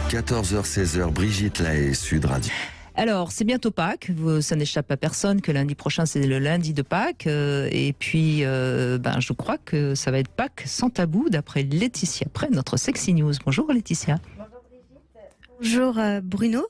14h-16h, Brigitte Lahaie, Sud Radio. Alors, c'est bientôt Pâques, ça n'échappe à personne que lundi prochain, c'est le lundi de Pâques. Et puis, je crois que ça va être Pâques sans tabou, d'après Laetitia Près, notre Sexy News. Bonjour Laetitia. Bonjour Bruno.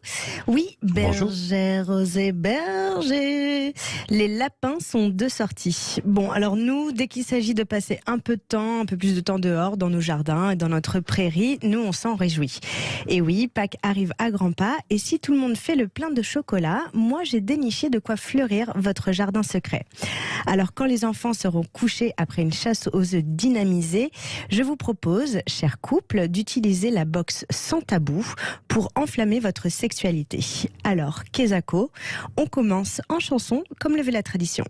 Oui, bergères et bergers, les lapins sont de sortie. Bon, alors nous, dès qu'il s'agit de passer un peu de temps, un peu plus de temps dehors, dans nos jardins et dans notre prairie, nous on s'en réjouit. Et oui, Pâques arrive à grands pas, et si tout le monde fait le plein de chocolat, moi j'ai déniché de quoi fleurir votre jardin secret. Alors quand les enfants seront couchés après une chasse aux œufs dynamisée, je vous propose, chers couples, d'utiliser la box sans tabou pour enflammer votre sexualité. Alors, Kezako, on commence en chanson comme le veut la tradition.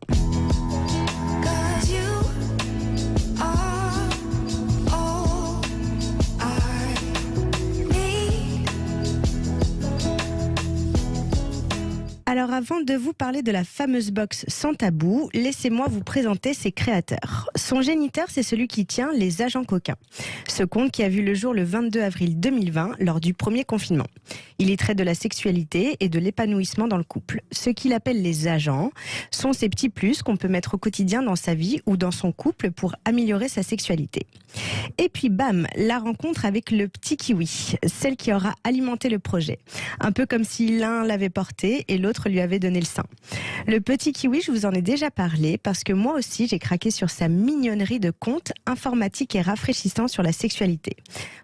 Alors avant de vous parler de la fameuse box sans tabou, laissez-moi vous présenter ses créateurs. Son géniteur, c'est celui qui tient Les Agents Coquins. Ce conte qui a vu le jour le 22 avril 2020 lors du premier confinement. Il y traite de la sexualité et de l'épanouissement dans le couple. Ce qu'il appelle les agents sont ces petits plus qu'on peut mettre au quotidien dans sa vie ou dans son couple pour améliorer sa sexualité. Et puis bam, la rencontre avec le petit kiwi, celle qui aura alimenté le projet. Un peu comme si l'un l'avait porté et l'autre lui avait donné le sein. Le petit kiwi, je vous en ai déjà parlé parce que moi aussi j'ai craqué sur sa mignonnerie de conte informatique et rafraîchissant sur la sexualité.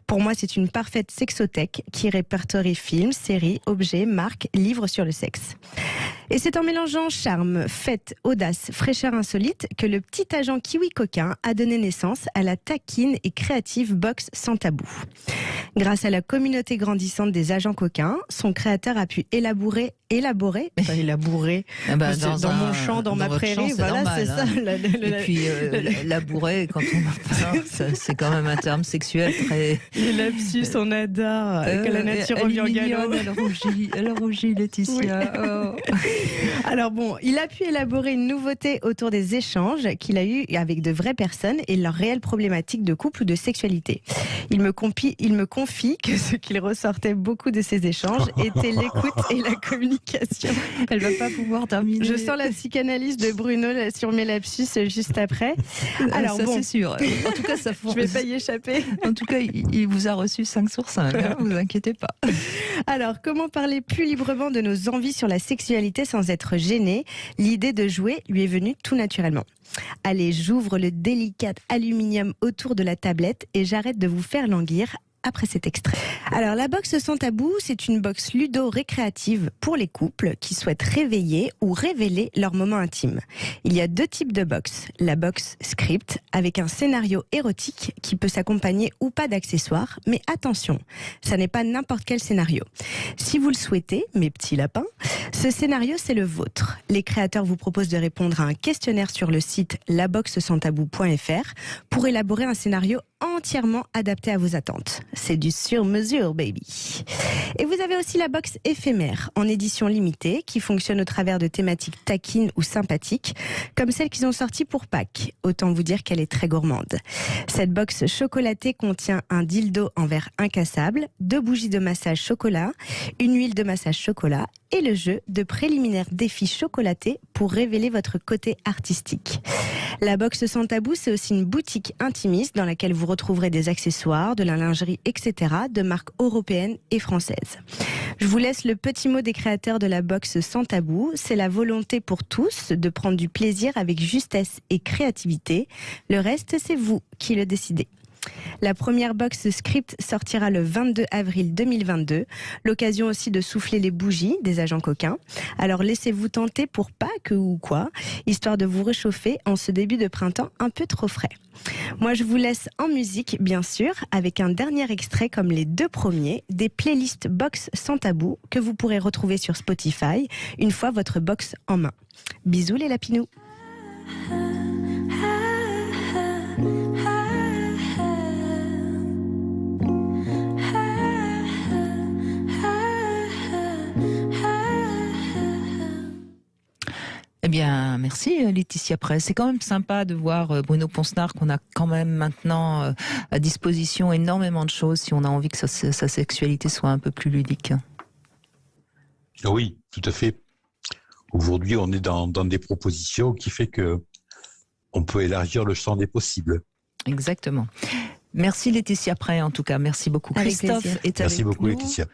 Pour moi, c'est une parfaite sexothèque qui répertorie films, séries, objets, marques, livres sur le sexe. Et c'est en mélangeant charme, fête, audace, fraîcheur insolite que le petit agent kiwi coquin a donné naissance à la taquine et créative box sans tabou. Grâce à la communauté grandissante des agents coquins, son créateur a pu élaborer dans mon champ, dans ma prairie, voilà, normal, c'est ça. Et puis labourer, quand on en parle, c'est quand même un terme sexuel très... Les lapsus, on adore, que la nature revient en galop. Elle rougit, Laetitia. Oui. Oh. Alors bon, il a pu élaborer une nouveauté autour des échanges qu'il a eu avec de vraies personnes et leurs réelles problématiques de couple ou de sexualité. Il me confie que ce qu'il ressortait beaucoup de ces échanges était l'écoute et la communication. Elle va pas pouvoir terminer. Je sens la psychanalyse de Bruno sur mes lapsus juste après. Alors ça, c'est sûr. En tout cas, je vais pas y échapper. En tout cas, il vous a reçu 5 sur 5, hein, vous inquiétez pas. Alors, comment parler plus librement de nos envies sur la sexualité sans être gêné? L'idée de jouer lui est venue tout naturellement. Allez, j'ouvre le délicat aluminium autour de la tablette et j'arrête de vous faire languir après cet extrait. Alors, la box sans tabou, c'est une box ludo-récréative pour les couples qui souhaitent réveiller ou révéler leur moment intime. Il y a 2 types de box. La box script, avec un scénario érotique qui peut s'accompagner ou pas d'accessoires, mais attention, ça n'est pas n'importe quel scénario. Si vous le souhaitez, mes petits lapins, ce scénario, c'est le vôtre. Les créateurs vous proposent de répondre à un questionnaire sur le site laboxsanstabou.fr pour élaborer un scénario entièrement adapté à vos attentes. C'est du sur-mesure, baby. Et vous avez aussi la box éphémère, en édition limitée, qui fonctionne au travers de thématiques taquines ou sympathiques, comme celle qu'ils ont sortie pour Pâques. Autant vous dire qu'elle est très gourmande. Cette box chocolatée contient un dildo en verre incassable, 2 bougies de massage chocolat, une huile de massage chocolat et le jeu de préliminaires défis chocolatés pour révéler votre côté artistique. La box sans tabou, c'est aussi une boutique intimiste dans laquelle vous retrouverez des accessoires, de la lingerie, etc. de marques européennes et françaises. Je vous laisse le petit mot des créateurs de la box sans tabou. C'est la volonté pour tous de prendre du plaisir avec justesse et créativité. Le reste, c'est vous qui le décidez. La première box script sortira le 22 avril 2022. L'occasion aussi de souffler les bougies des agents coquins. Alors laissez-vous tenter pour Pâques ou quoi, histoire de vous réchauffer en ce début de printemps un peu trop frais. Moi je vous laisse en musique bien sûr, avec un dernier extrait comme les 2 premiers des playlists box sans tabou que vous pourrez retrouver sur Spotify une fois votre box en main. Bisous les lapinous. Eh bien, Bien, merci Laetitia Press. C'est quand même sympa de voir Bruno Ponsnard qu'on a quand même maintenant à disposition énormément de choses si on a envie que sa sexualité soit un peu plus ludique. Oui, tout à fait. Aujourd'hui, on est dans des propositions qui fait que on peut élargir le champ des possibles. Exactement. Merci Laetitia Press en tout cas. Merci beaucoup. Avec Christophe plaisir. est Merci avec beaucoup nous. Laetitia.